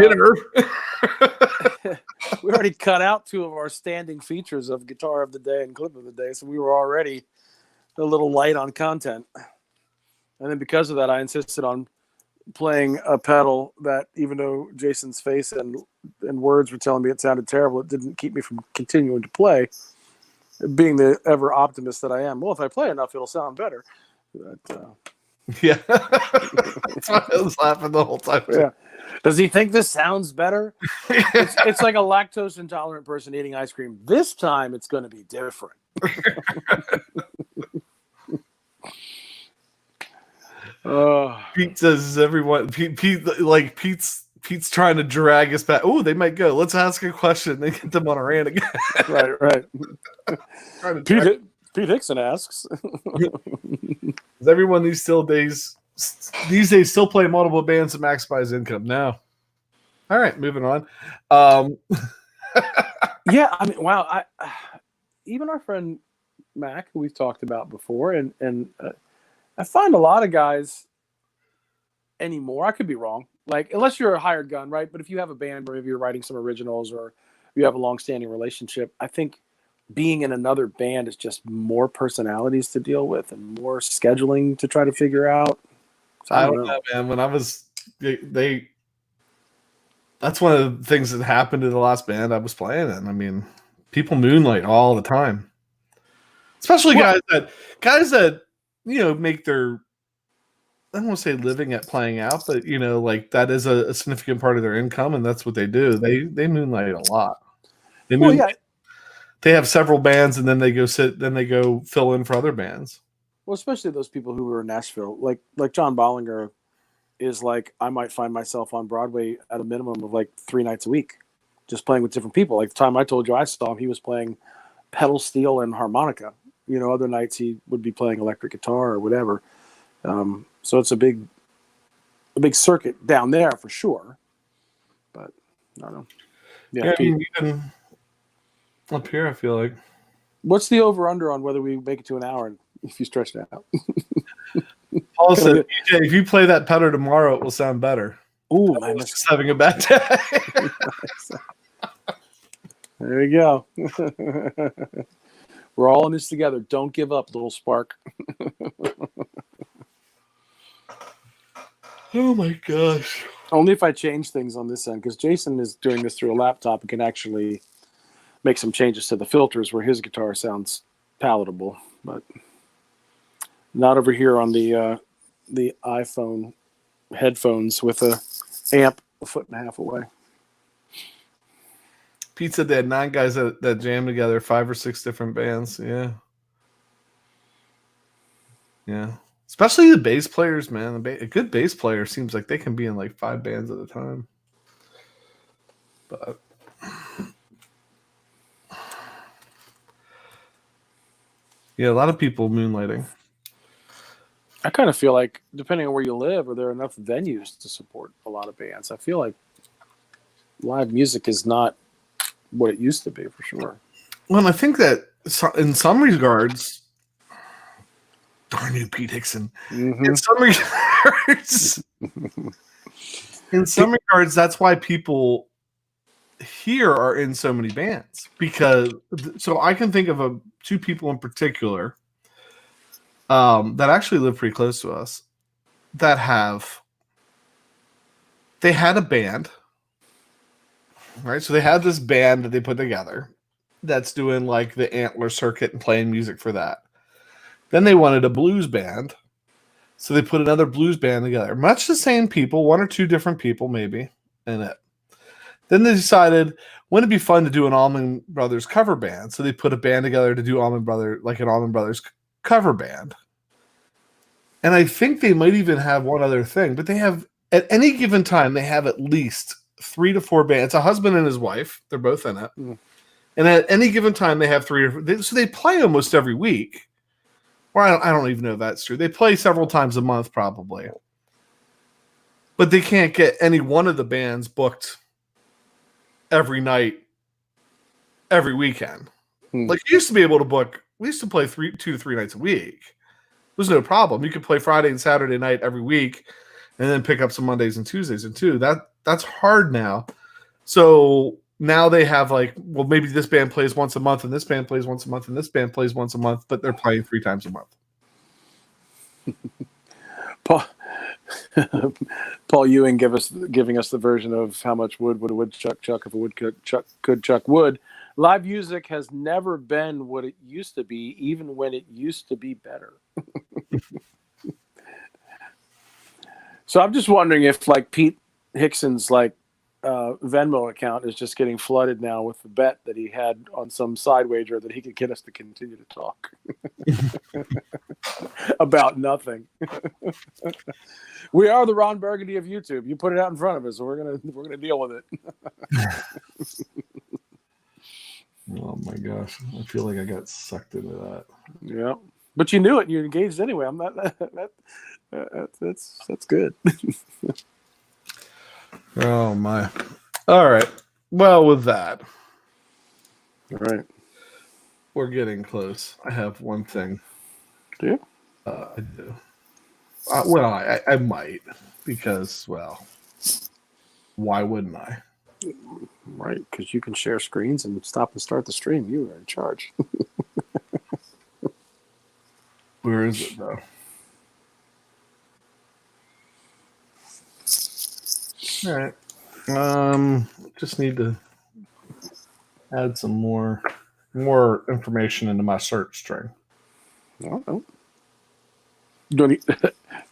we already cut out two of our standing features of Guitar of the Day and Clip of the Day, so we were already a little light on content. And then because of that, I insisted on playing a pedal that, even though Jason's face and words were telling me it sounded terrible, it didn't keep me from continuing to play. Being the ever optimist that I am, well, if I play enough, it'll sound better. But, yeah, that's why I was laughing the whole time. Yeah. Does he think this sounds better? It's like a lactose intolerant person eating ice cream. This time, it's going to be different. Pete says everyone. Pete's trying to drag us back. Oh, they might go. Let's ask a question. They get them on a rant again. Right. Pete Hickson asks. Does everyone these days still play multiple bands to maximize income? No. All right, moving on. Yeah, I mean, wow. Even our friend Mac, who we've talked about before, and I find a lot of guys anymore. I could be wrong. Like, unless you're a hired gun, right? But if you have a band where maybe you're writing some originals or you have a long-standing relationship, I think being in another band is just more personalities to deal with and more scheduling to try to figure out. So I don't know, man. When I was that's one of the things that happened to the last band I was playing in. I mean, people moonlight all the time, especially guys that make their, I don't want to say living at playing out, but like that is a significant part of their income, and that's what they do. They moonlight a lot. They have several bands, and then they go fill in for other bands. Well, especially those people who were in Nashville, like John Bollinger is like, I might find myself on Broadway at a minimum of like 3 nights a week, just playing with different people. Like the time I told you I saw him, he was playing pedal steel and harmonica. Other nights he would be playing electric guitar or whatever. So it's a big circuit down there for sure. But I don't know. Yeah, even up here, I feel like. What's the over/under on whether we make it to an hour if you stretch it out? Paul said, if you play that pedal tomorrow, it will sound better. Ooh, man, just having a bad day. There you go. We're all in this together. Don't give up, little spark. Oh my gosh. Only if I change things on this end, because Jason is doing this through a laptop and can actually make some changes to the filters where his guitar sounds palatable, but not over here on the iPhone headphones with a amp a foot and a half away. Pete said they had 9 guys that jammed together, 5 or 6 different bands. Yeah. Yeah. Especially the bass players, man. A good bass player seems like they can be in like 5 bands at a time. But yeah, a lot of people moonlighting. I kind of feel like, depending on where you live, are there enough venues to support a lot of bands? I feel like live music is not what it used to be, for sure. Well, I think that in some regards, darn you, Pete Hickson. Mm-hmm. In some regards, that's why people here are in so many bands. So I can think of 2 people in particular that actually live pretty close to us that they had a band, right? So they had this band that they put together that's doing like the Antler circuit and playing music for that. Then they wanted a blues band, so they put another blues band together. Much the same people, 1 or 2 different people maybe in it. Then they decided, wouldn't it be fun to do an Allman Brothers cover band? So they put a band together to do an Allman Brothers cover band. And I think they might even have one other thing, but they have, at any given time, they have at least 3 to 4 bands. It's a husband and his wife. They're both in it. Mm. And at any given time, they have 3 so they play almost every week. Or I don't even know if that's true. They play several times a month, probably. But they can't get any one of the bands booked every night, every weekend. Like, you used to be able to book, we used to play 2 to 3 nights a week. It was no problem. You could play Friday and Saturday night every week and then pick up some Mondays and Tuesdays and too. That's hard now. So now they have like, well, maybe this band plays once a month and this band plays once a month and this band plays once a month, but they're playing 3 times a month. Paul Ewing giving us the version of how much wood would a woodchuck chuck if a woodchuck could chuck wood. Live music has never been what it used to be, even when it used to be better. So I'm just wondering if, like, Pete Hickson's Venmo account is just getting flooded now with the bet that he had on some side wager that he could get us to continue to talk about nothing. We are the Ron Burgundy of YouTube. You put it out in front of us, so we're gonna deal with it. Oh my gosh, I feel like I got sucked into that. Yeah, but you knew it. You engaged anyway. I'm not. That's good. Oh my! All right. Well, with that, all right, we're getting close. I have one thing. Do you? I do. Well, I might, because, well, why wouldn't I? Right, because you can share screens and stop and start the stream. You are in charge. Where is it, though? All right. Just need to add some more information into my search string. Oh.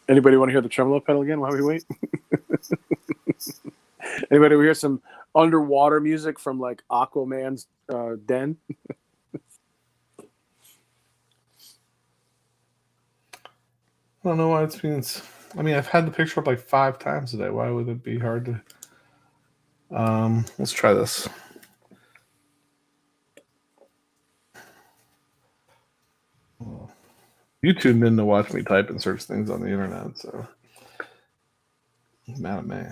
Anybody want to hear the tremolo pedal again while we wait? Anybody hear some underwater music from like Aquaman's den? I don't know why it's being. I mean, I've had the picture up like 5 times today. Why would it be hard to? Let's try this. YouTube didn't to watch me type and search things on the internet, so mad at me.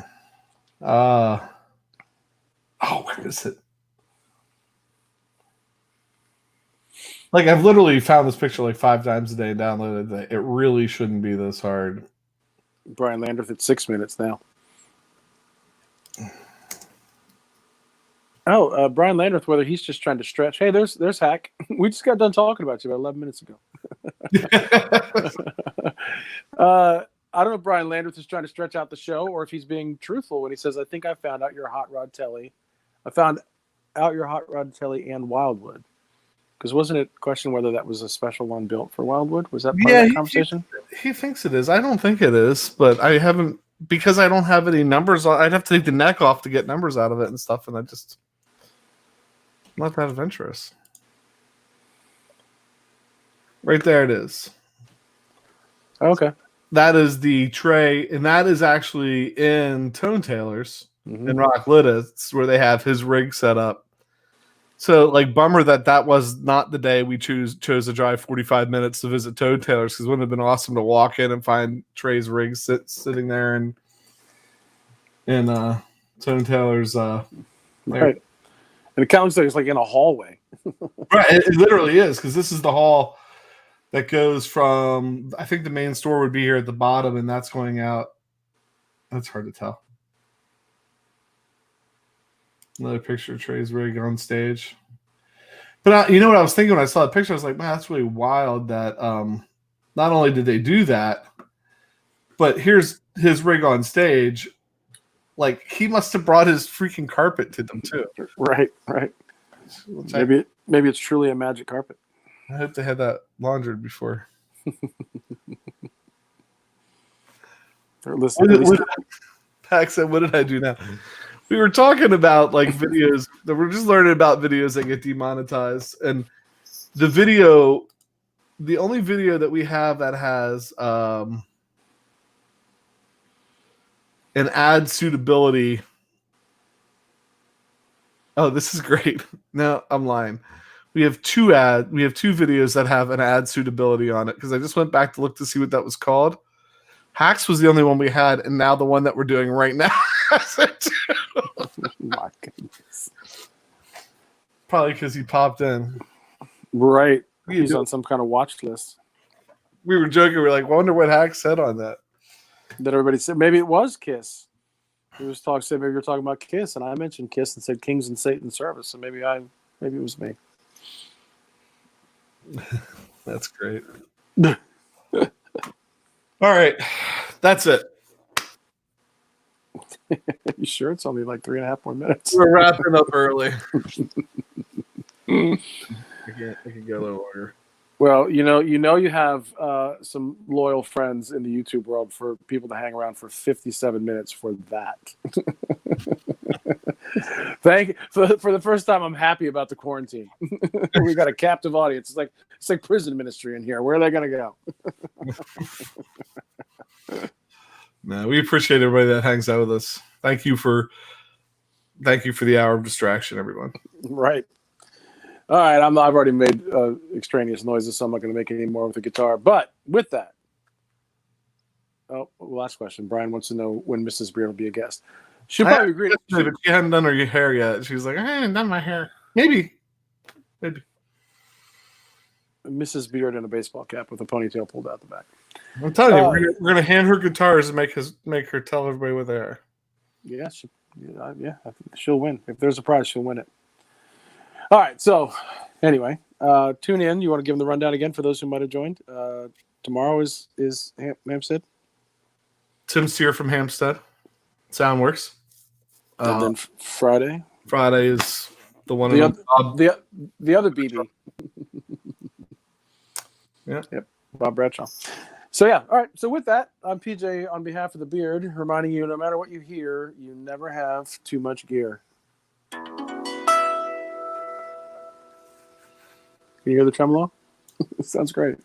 Oh, where is it? Like, I've literally found this picture like 5 times a day and downloaded it. It really shouldn't be this hard. Brian Landreth at 6 minutes now. Oh, Brian Landreth, whether he's just trying to stretch. Hey, there's Hack. We just got done talking about you about 11 minutes ago. I don't know if Brian Landreth is trying to stretch out the show or if he's being truthful when he says, I think I found out your hot rod telly. I found out your hot rod telly and Wildwood. Because wasn't it a question whether that was a special one built for Wildwood? Was that part of that conversation? He thinks it is. I don't think it is, but I haven't, because I don't have any numbers. I'd have to take the neck off to get numbers out of it and stuff, and I just... Not that adventurous. Right there it is. Okay. That is the tray, and that is actually in Tone Tailors in Rock It's where they have his rig set up. So, like, bummer that was not the day we chose to drive 45 minutes to visit Toad Tailors, because it wouldn't have been awesome to walk in and find Trey's rig sitting there in Toad Tailors. Right. And it kind of looks like it's like in a hallway. Right, it literally is, because this is the hall that goes from, I think the main store would be here at the bottom, and that's going out. That's hard to tell. Another picture of Trey's rig on stage. But you know what I was thinking when I saw the picture? I was like, man, that's really wild that not only did they do that, but here's his rig on stage. Like, he must have brought his freaking carpet to them too. Right. Maybe it's truly a magic carpet. I hope they had that laundered before. Pax said, what did I do now? We were talking about like videos that we're just learning about videos that get demonetized. And the only video that we have that has an ad suitability. Oh, this is great. No, I'm lying. We have two videos that have an ad suitability on it, because I just went back to look to see what that was called. Hacks was the only one we had, and now the one that we're doing right now has it too. My goodness. Probably because he popped in. Right. He's on some kind of watch list. We were joking. We were like, wonder what Hacks said on that. That everybody said maybe it was Kiss. He was said maybe you're talking about Kiss, and I mentioned Kiss and said Kings and Satan's Service, so maybe it was me. That's great. All right, that's it. You sure it's only like 3.5 more minutes? We're wrapping up early. I can go a little longer. Well, you have some loyal friends in the YouTube world for people to hang around for 57 minutes for that. Thank you. For the first time, I'm happy about the quarantine. We got a captive audience. It's like prison ministry in here. Where are they going to go? No, we appreciate everybody that hangs out with us. Thank you for the hour of distraction, everyone. Right. All right, I've already made extraneous noises, so I'm not going to make any more with the guitar. But with that, last question. Brian wants to know when Mrs. Beard will be a guest. She'll probably agree. But she hadn't done her hair yet. She was like, I haven't done my hair. Maybe. Mrs. Beard in a baseball cap with a ponytail pulled out the back. I'm telling you, we're going to hand her guitars and make her tell everybody what they are. Yeah, I think she'll win. If there's a prize, she'll win it. All right, so anyway, tune in. You want to give them the rundown again for those who might have joined? Tomorrow is Hampstead. Tim Steer from Hampstead. Soundworks. And then Friday. Friday is the one. The other BB. Yeah. Yep. Bob Bradshaw. So yeah. All right. So with that, I'm PJ on behalf of the Beard, reminding you, no matter what you hear, you never have too much gear. Can you hear the tremolo? Sounds great.